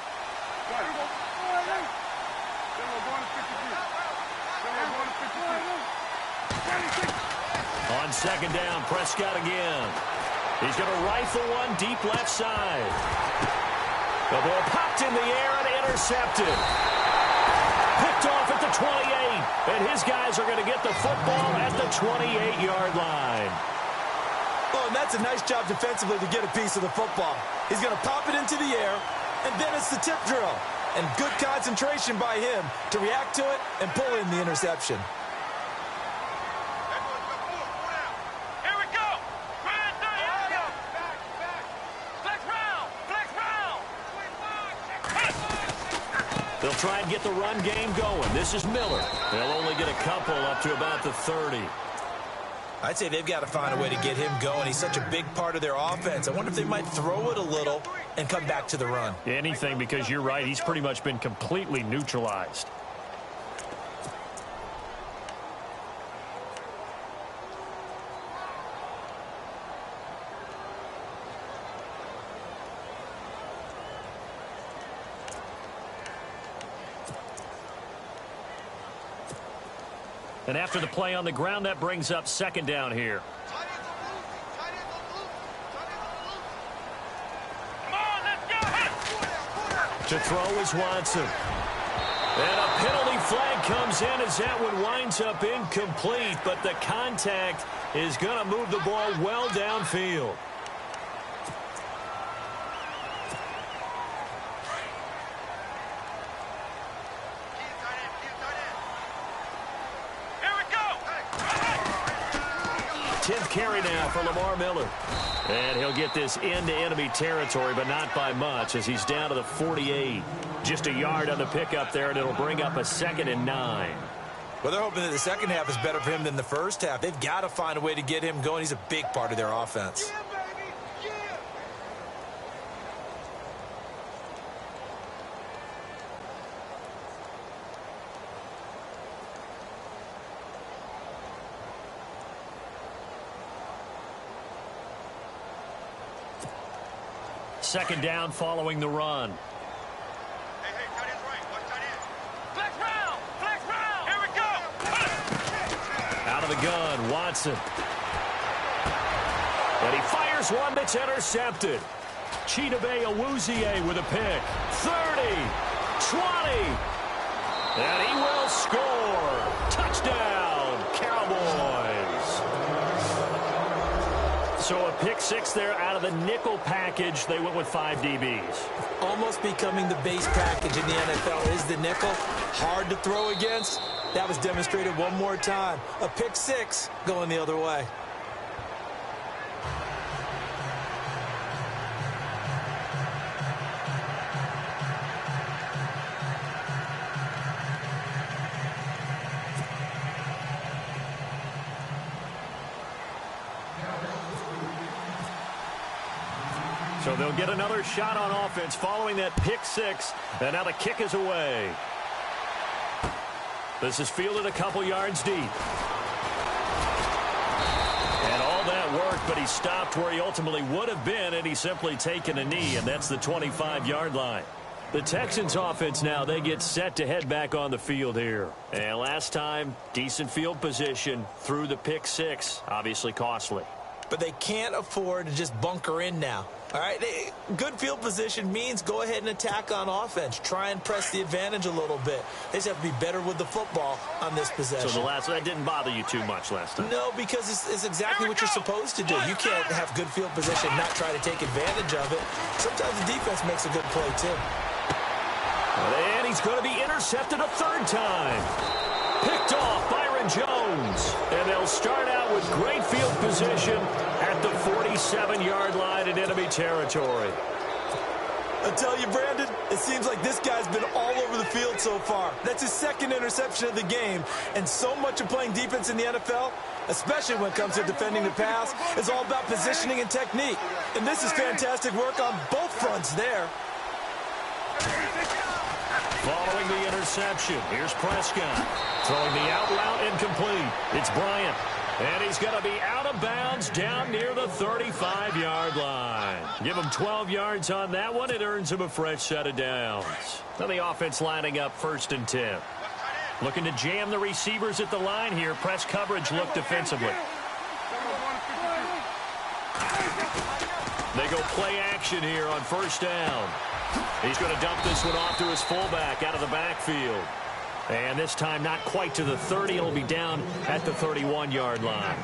On 2nd down, Prescott again. He's going to rifle one deep left side. The ball popped in the air and intercepted. Picked off at the 28. And his guys are going to get the football at the 28-yard line. Oh, and that's a nice job defensively to get a piece of the football. He's going to pop it into the air, and then it's the tip drill. And good concentration by him to react to it and pull in the interception. They'll try and get the run game going. This is Miller. They'll only get a couple up to about the 30. I'd say they've got to find a way to get him going. He's such a big part of their offense. I wonder if they might throw it a little and come back to the run. Anything, because you're right. He's pretty much been completely neutralized. And after the play on the ground, that brings up 2nd down here. To throw is Watson. And a penalty flag comes in as that one winds up incomplete, but the contact is going to move the ball well downfield. Carry now for Lamar Miller. And he'll get this into enemy territory, but not by much as he's down to the 48. Just a yard on the pickup there, and it'll bring up a 2nd and 9. Well, they're hoping that the second half is better for him than the first half. They've got to find a way to get him going. He's a big part of their offense. Second down following the run. Hey, tight end's right. Watch tight end. Flex round! Flex round! Here we go! Out of the gun, Watson. And he fires one that's intercepted. Chidobe Awuzie with a pick. 30. 20. And he will score. Touchdown, Cowboys. So a pick six there out of the nickel package. They went with 5 DBs. Almost becoming the base package in the NFL is the nickel. Hard to throw against. That was demonstrated one more time. A pick six going the other way. So they'll get another shot on offense following that pick six. And now the kick is away. This is fielded a couple yards deep. And all that worked, but he stopped where he ultimately would have been, and he's simply taken a knee, and that's the 25-yard line. The Texans offense now, they get set to head back on the field here. And last time, decent field position through the pick six, obviously costly. But they can't afford to just bunker in now. All right, good field position means go ahead and attack on offense. Try and press the advantage a little bit. They just have to be better with the football on this possession. So that didn't bother you too much last time? No, because it's exactly what you're supposed to do. You can't have good field position and not try to take advantage of it. Sometimes the defense makes a good play, too. And he's going to be intercepted a third time. Picked off Byron Jones. And they'll start out with great field position at the 47-yard line in enemy territory. I tell you, Brandon, it seems like this guy's been all over the field so far. That's his second interception of the game. And so much of playing defense in the NFL, especially when it comes to defending the pass, is all about positioning and technique. And this is fantastic work on both fronts there. Following the interception, here's Prescott. Throwing the out route incomplete. It's Bryant. And he's going to be out of bounds down near the 35-yard line. Give him 12 yards on that one. It earns him a fresh set of downs. Now the offense lining up 1st and 10. Looking to jam the receivers at the line here. Press coverage look defensively. They go play action here on 1st down. He's going to dump this one off to his fullback out of the backfield. And this time not quite to the 30. It'll be down at the 31-yard line.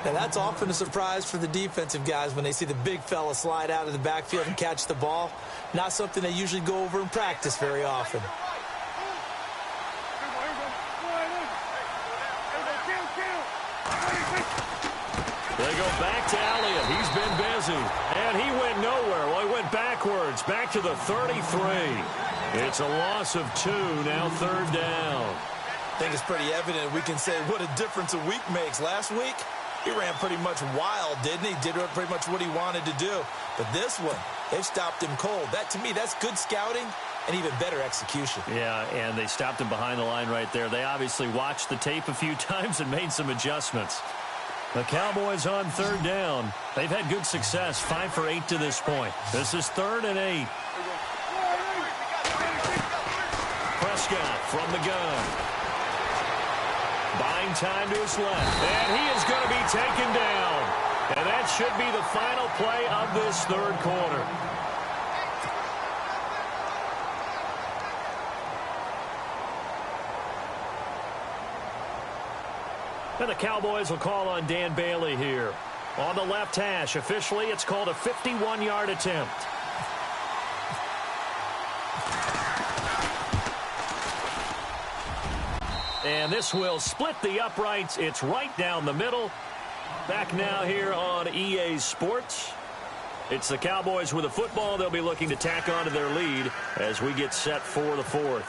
Now that's often a surprise for the defensive guys when they see the big fella slide out of the backfield and catch the ball. Not something they usually go over in practice very often. They go back to Elliott. He's been busy. And he went nowhere. Well, he went backwards, back to the 33. It's a loss of 2, now 3rd down. I think it's pretty evident we can say what a difference a week makes. Last week, he ran pretty much wild, didn't he? Did pretty much what he wanted to do. But this one, they've stopped him cold. That, to me, that's good scouting and even better execution. Yeah, and they stopped him behind the line right there. They obviously watched the tape a few times and made some adjustments. The Cowboys on 3rd down. They've had good success, 5 for 8 to this point. This is 3rd and 8. Prescott from the gun. Buying time to his left. And he is going to be taken down. And that should be the final play of this 3rd quarter. And the Cowboys will call on Dan Bailey here. On the left hash, officially, it's called a 51-yard attempt. And this will split the uprights. It's right down the middle. Back now here on EA Sports. It's the Cowboys with the football. They'll be looking to tack on to their lead as we get set for the 4th.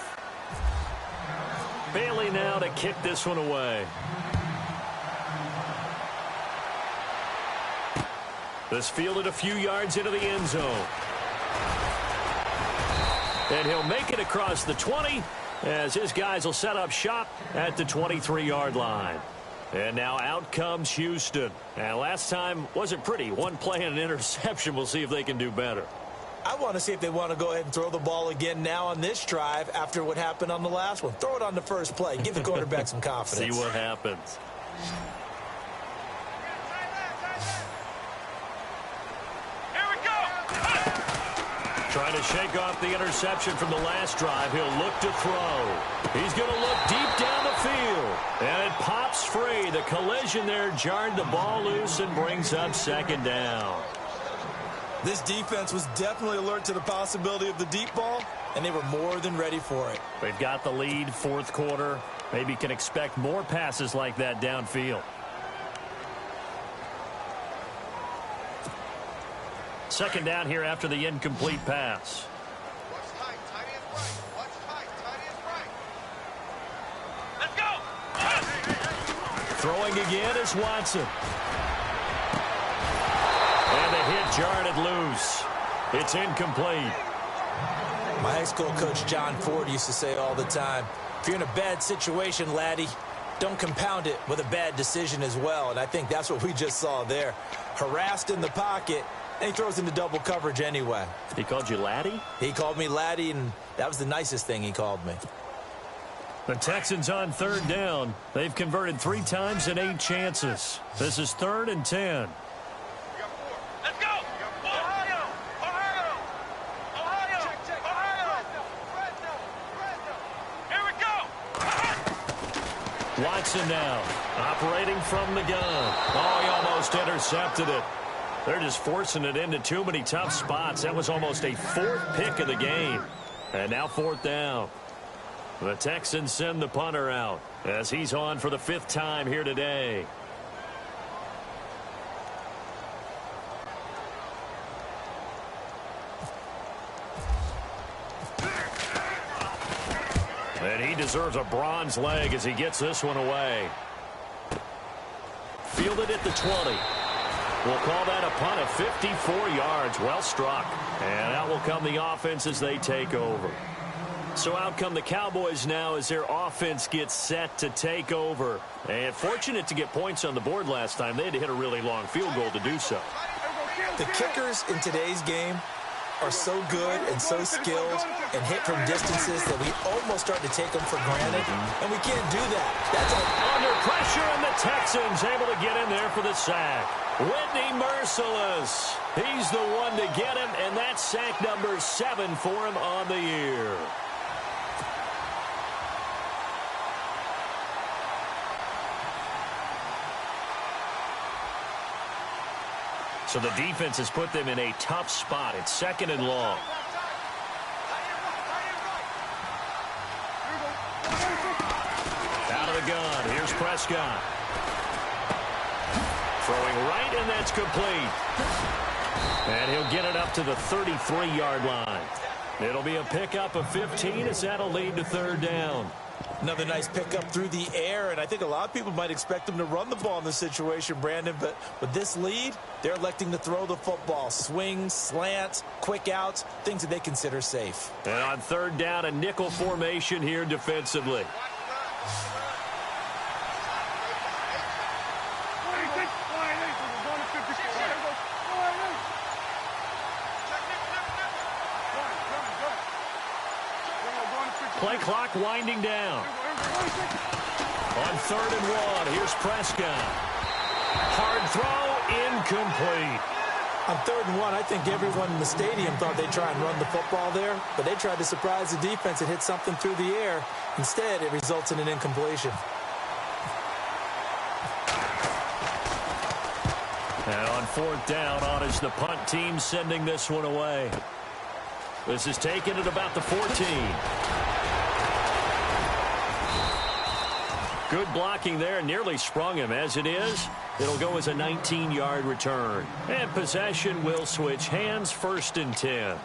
Bailey now to kick this one away. This fielded a few yards into the end zone. And he'll make it across the 20 as his guys will set up shop at the 23-yard line. And now out comes Houston. And last time wasn't pretty. One play and an interception. We'll see if they can do better. I want to see if they want to go ahead and throw the ball again now on this drive after what happened on the last one. Throw it on the first play. Give the quarterback some confidence. See what happens. Trying to shake off the interception from the last drive. He'll look to throw. He's going to look deep down the field. And it pops free. The collision there jarred the ball loose and brings up second down. This defense was definitely alert to the possibility of the deep ball, and they were more than ready for it. They've got the lead, fourth quarter. Maybe can expect more passes like that downfield. Second down here after the incomplete pass. Watch tight, tight end right. Watch tight, tight end right. Let's go! Throwing again is Watson. And the hit jarred it loose. It's incomplete. My high school coach John Ford used to say all the time, if you're in a bad situation, laddie, don't compound it with a bad decision as well. And I think that's what we just saw there. Harassed in the pocket, and he throws into double coverage anyway. He called you laddie? He called me laddie, and that was the nicest thing he called me. The Texans on third down. They've converted 3 times in 8 chances. This is 3rd and 10. Let's go! Ohio! Ohio! Ohio! Ohio! Here we go! Watson now, operating from the gun. Oh, he almost intercepted it. They're just forcing it into too many tough spots. That was almost a 4th pick of the game. And now 4th down. The Texans send the punter out as he's on for the 5th time here today. And he deserves a bronze leg as he gets this one away. Fielded at the 20. We'll call that a punt of 54 yards. Well struck. And out will come the offense as they take over. So out come the Cowboys now as their offense gets set to take over. And fortunate to get points on the board last time. They had to hit a really long field goal to do so. The kickers in today's game are so good and so skilled and hit from distances that we almost start to take them for granted, and we can't do that. That's under pressure, and the Texans able to get in there for the sack. Whitney Merciless. He's the one to get him, and that's sack number 7 for him on the year. So the defense has put them in a tough spot. It's 2nd and long. Out of the gun. Here's Prescott. Throwing right, and that's complete. And he'll get it up to the 33-yard line. It'll be a pickup of 15 as that'll lead to 3rd down. another nice pickup through the air, and I think a lot of people might expect them to run the ball in this situation, Brandon, but with this lead, they're electing to throw the football. Swings, slants, quick outs, things that they consider safe. And on 3rd down, a nickel formation here defensively. Play clock winding down. On 3rd and 1, here's Prescott. Hard throw, incomplete. On 3rd and 1, I think everyone in the stadium thought they'd try and run the football there, but they tried to surprise the defense and hit something through the air. Instead, it results in an incompletion. And on 4th down, on is the punt team sending this one away. This is taken at about the 14. Good blocking there, nearly sprung him. As it is, it'll go as a 19-yard return. And possession will switch hands, 1st and 10.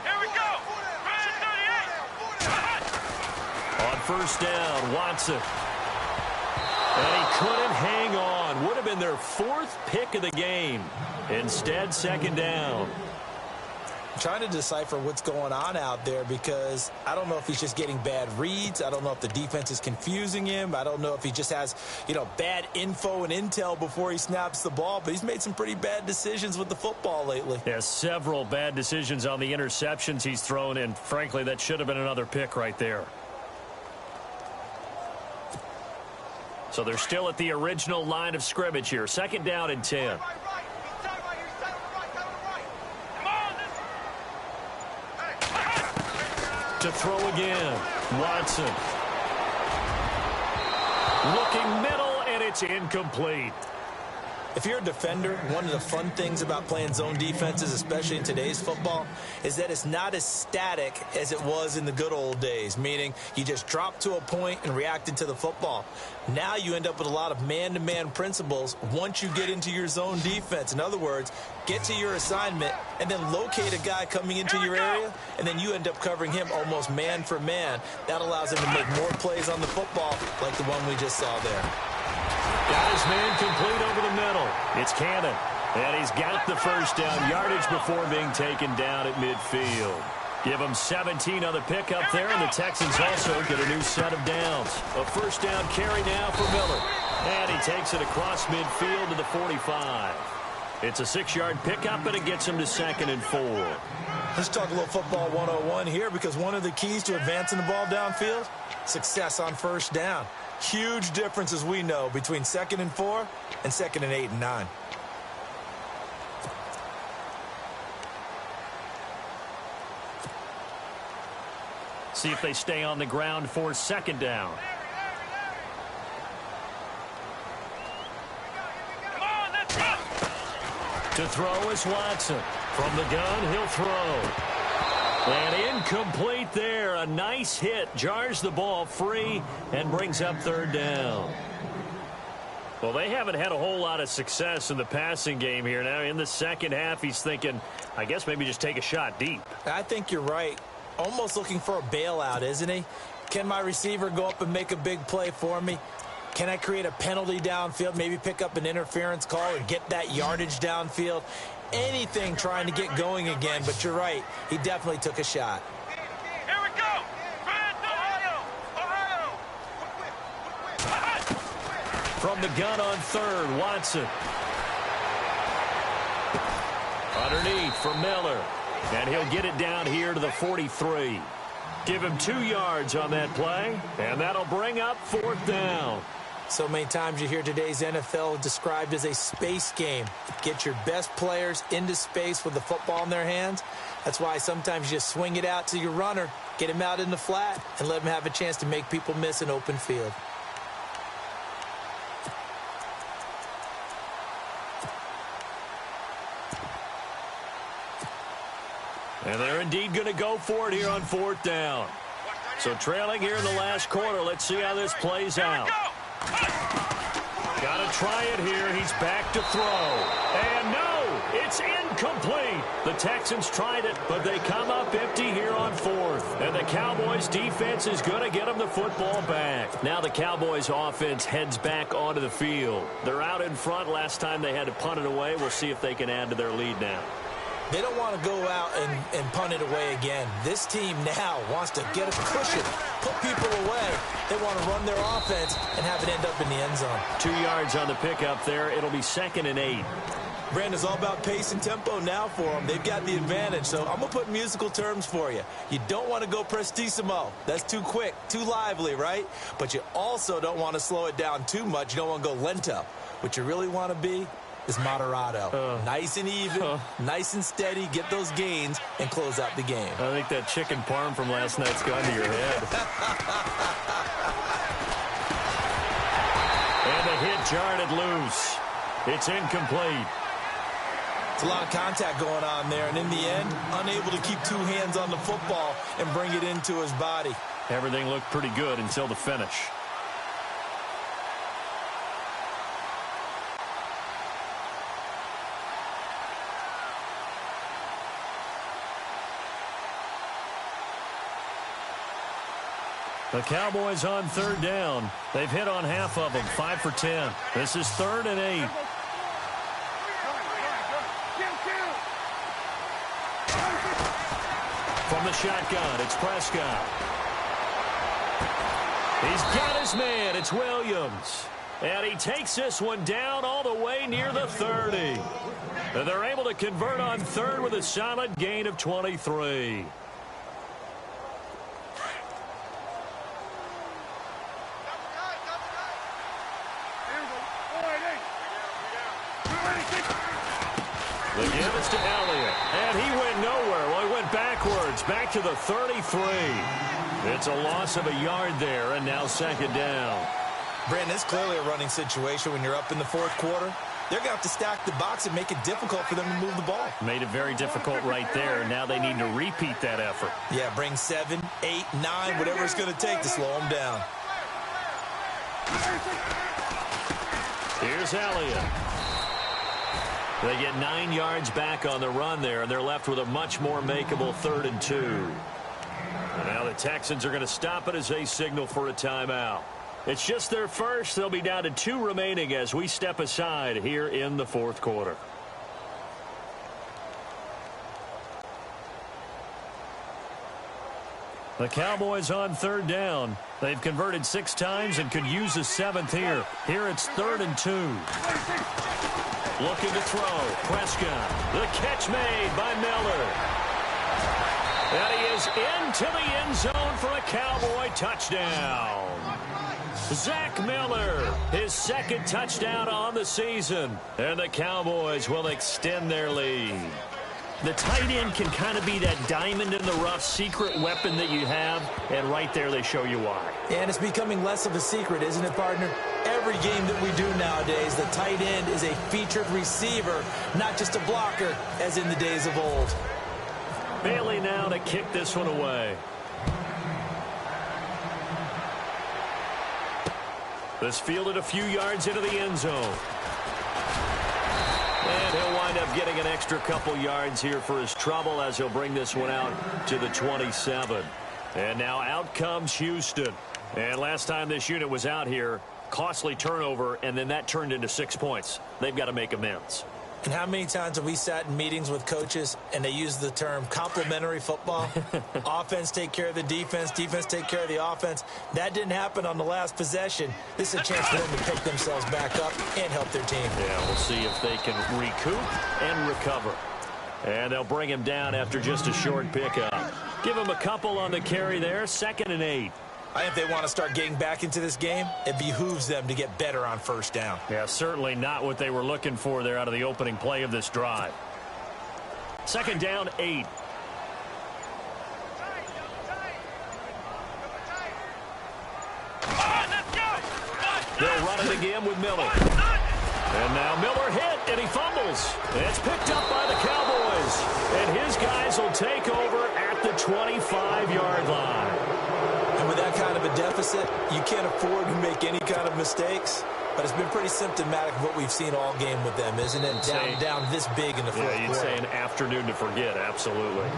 Here we go. On 1st down, Watson. And he couldn't hang on. Would have been their 4th pick of the game. Instead, 2nd down. I'm trying to decipher what's going on out there because I don't know if he's just getting bad reads. I don't know if the defense is confusing him. I don't know if he just has, bad info and intel before he snaps the ball. But he's made some pretty bad decisions with the football lately. Yeah, several bad decisions on the interceptions he's thrown, and frankly, that should have been another pick right there. So they're still at the original line of scrimmage here. 2nd down and 10. To throw again, Watson. Looking middle, and it's incomplete. If you're a defender, one of the fun things about playing zone defenses, especially in today's football, is that it's not as static as it was in the good old days, meaning you just drop to a point and reacted to the football. Now you end up with a lot of man-to-man principles once you get into your zone defense. In other words, get to your assignment and then locate a guy coming into your area, and then you end up covering him almost man for man. That allows him to make more plays on the football like the one we just saw there. Got his man complete over the middle. It's Cannon. And he's got the first down yardage before being taken down at midfield. Give him 17 on the pickup there, and the Texans also get a new set of downs. A first down carry now for Miller. And he takes it across midfield to the 45. It's a 6-yard pickup, and it gets him to 2nd and 4. Let's talk a little football 101 here, because one of the keys to advancing the ball downfield, success on first down. Huge difference, as we know, between 2nd and 4 and 2nd and 8 and 9. See if they stay on the ground for 2nd down. To throw is Watson. From the gun, he'll throw. And incomplete there. A nice hit. Jars the ball free and brings up 3rd down. Well, they haven't had a whole lot of success in the passing game here. Now, in the second half, he's thinking, I guess maybe just take a shot deep. I think you're right. Almost looking for a bailout, isn't he? Can my receiver go up and make a big play for me? Can I create a penalty downfield, maybe pick up an interference call or get that yardage downfield? Anything trying to get going again, but you're right. He definitely took a shot. Here we go. Ohio. From the gun on 3rd, Watson. Underneath for Miller. And he'll get it down here to the 43. Give him 2 yards on that play, and that'll bring up 4th down. So many times you hear today's NFL described as a space game. Get your best players into space with the football in their hands. That's why sometimes you just swing it out to your runner, get him out in the flat, and let him have a chance to make people miss an open field. And they're indeed going to go for it here on 4th down. So trailing here in the last quarter. Let's see how this plays out. Got to try it here. He's back to throw. And no, it's incomplete. The Texans tried it, but they come up empty here on 4th. And the Cowboys defense is going to get them the football back. Now the Cowboys offense heads back onto the field. They're out in front. Last time they had to punt it away. We'll see if they can add to their lead now. They don't want to go out and punt it away again. This team now wants to get a cushion, put people away. They want to run their offense and have it end up in the end zone. 2 yards on the pickup there. It'll be 2nd and 8. Brandon's all about pace and tempo now for them. They've got the advantage, so I'm going to put musical terms for you. You don't want to go prestissimo. That's too quick, too lively, right? But you also don't want to slow it down too much. You don't want to go lento. What you really want to be is moderato. Nice and even, nice and steady, get those gains, and close out the game. I think that chicken parm from last night's gone to your head. And the hit jarred it loose. It's incomplete. It's a lot of contact going on there, and in the end, unable to keep 2 hands on the football and bring it into his body. Everything looked pretty good until the finish. The Cowboys on 3rd down. They've hit on half of them, 5 for 10. This is 3rd and 8. From the shotgun, it's Prescott. He's got his man. It's Williams. And he takes this one down all the way near the 30. And they're able to convert on third with a solid gain of 23. The give is to Elliott, and he went nowhere. Well, he went backwards, back to the 33. It's a loss of a yard there, and now second down. Brandon, it's clearly a running situation when you're up in the fourth quarter. They're going to have to stack the box and make it difficult for them to move the ball. Made it very difficult right there. Now they need to repeat that effort. Yeah, bring 7, 8, 9, whatever it's going to take to slow them down. Here's Elliott. They get 9 yards back on the run there, and they're left with a much more makeable 3rd and 2. And now the Texans are going to stop it as they signal for a timeout. It's just their first. They'll be down to 2 remaining as we step aside here in the fourth quarter. The Cowboys on 3rd down. They've converted 6 times and could use a 7th here. Here it's 3rd and 2. Looking to throw. Prescott. The catch made by Miller. And he is into the end zone for a Cowboy touchdown. Zach Miller, his 2nd touchdown on the season. And the Cowboys will extend their lead. The tight end can kind of be that diamond in the rough secret weapon that you have, and right there they show you why. And it's becoming less of a secret, isn't it, partner? Every game that we do nowadays, the tight end is a featured receiver, not just a blocker, as in the days of old. Bailey now to kick this one away. This fielded a few yards into the end zone. And he'll wind up getting an extra couple yards here for his trouble as he'll bring this one out to the 27. And now out comes Houston. And last time this unit was out here, costly turnover, and then that turned into 6 points. They've got to make amends. And how many times have we sat in meetings with coaches and they use the term complementary football? Offense take care of the defense, defense take care of the offense. That didn't happen on the last possession. This is a chance for them to pick themselves back up and help their team. Yeah, we'll see if they can recoup and recover. And they'll bring him down after just a short pickup. Give him a couple on the carry there, 2nd and 8. I think they want to start getting back into this game. It behooves them to get better on 1st down. Yeah, certainly not what they were looking for there out of the opening play of this drive. 2nd down, 8. They'll run it again with Miller. And now Miller hit, and he fumbles. It's picked up by the Cowboys. And his guys will take over at the 25-yard line. And with that kind of a deficit, you can't afford to make any kind of mistakes. But it's been pretty symptomatic of what we've seen all game with them, isn't it? Down this big in the fourth quarter. Yeah, you'd say an afternoon to forget, absolutely.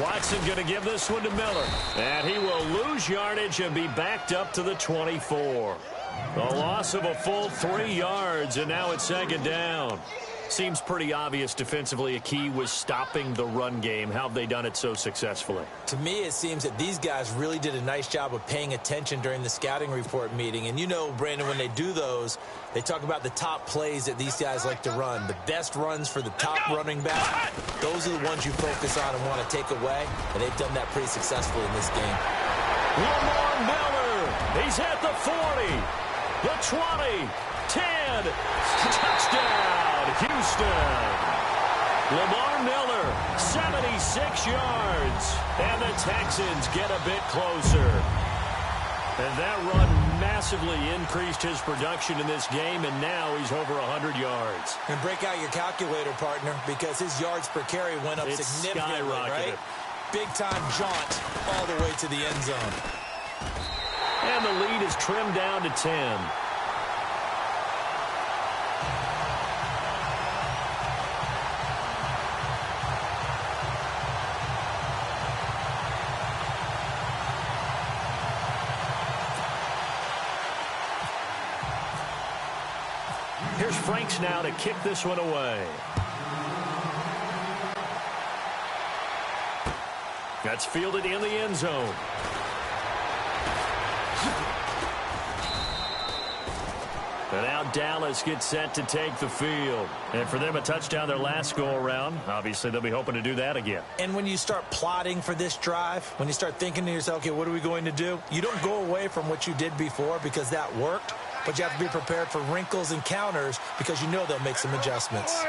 Watson going to give this one to Miller. And he will lose yardage and be backed up to the 24. A loss of a full 3 yards, and now it's 2nd down. Seems pretty obvious defensively a key was stopping the run game. How have they done it so successfully? To me, it seems that these guys really did a nice job of paying attention during the scouting report meeting. And you know, Brandon, when they do those, they talk about the top plays that these guys like to run. The best runs for the top running back, those are the ones you focus on and want to take away. And they've done that pretty successfully in this game. Lamar Miller, he's at the 40, the 20, 10, touchdown, Houston. Lamar Miller, 76 yards, and the Texans get a bit closer. And that run massively increased his production in this game, and now he's over 100 yards. And break out your calculator, partner, because his yards per carry went up significantly, right? Big-time jaunt all the way to the end zone. And the lead is trimmed down to 10. Here's Franks now to kick this one away. That's fielded in the end zone. And now Dallas gets set to take the field. And for them, a touchdown their last go-around. Obviously, they'll be hoping to do that again. And when you start plotting for this drive, when you start thinking to yourself, okay, what are we going to do? You don't go away from what you did before because that worked. But you have to be prepared for wrinkles and counters because you know they'll make some adjustments.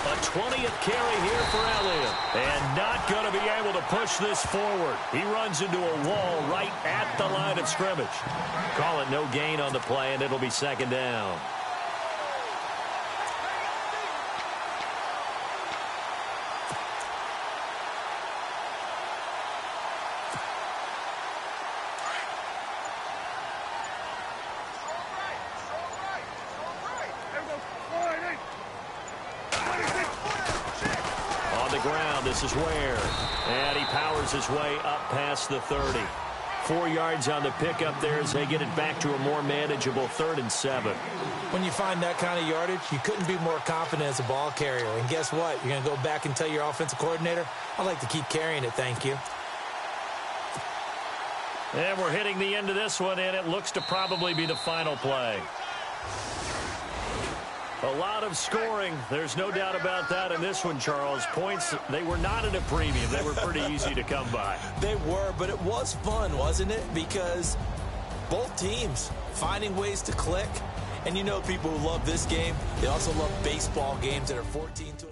A 20th carry here for Elliott. And not going to be able to push this forward. He runs into a wall right at the line of scrimmage. Call it no gain on the play, and it'll be second down. This is Ware. And he powers his way up past the 30. 4 yards on the pickup there as they get it back to a more manageable 3rd and 7. When you find that kind of yardage, you couldn't be more confident as a ball carrier. And guess what? You're going to go back and tell your offensive coordinator, I'd like to keep carrying it, thank you. And we're hitting the end of this one, and it looks to probably be the final play. A lot of scoring. There's no doubt about that in this one, Charles. Points, they were not at a premium. They were pretty easy to come by. They were, but it was fun, wasn't it? Because both teams finding ways to click. And you know people who love this game, they also love baseball games that are 14 to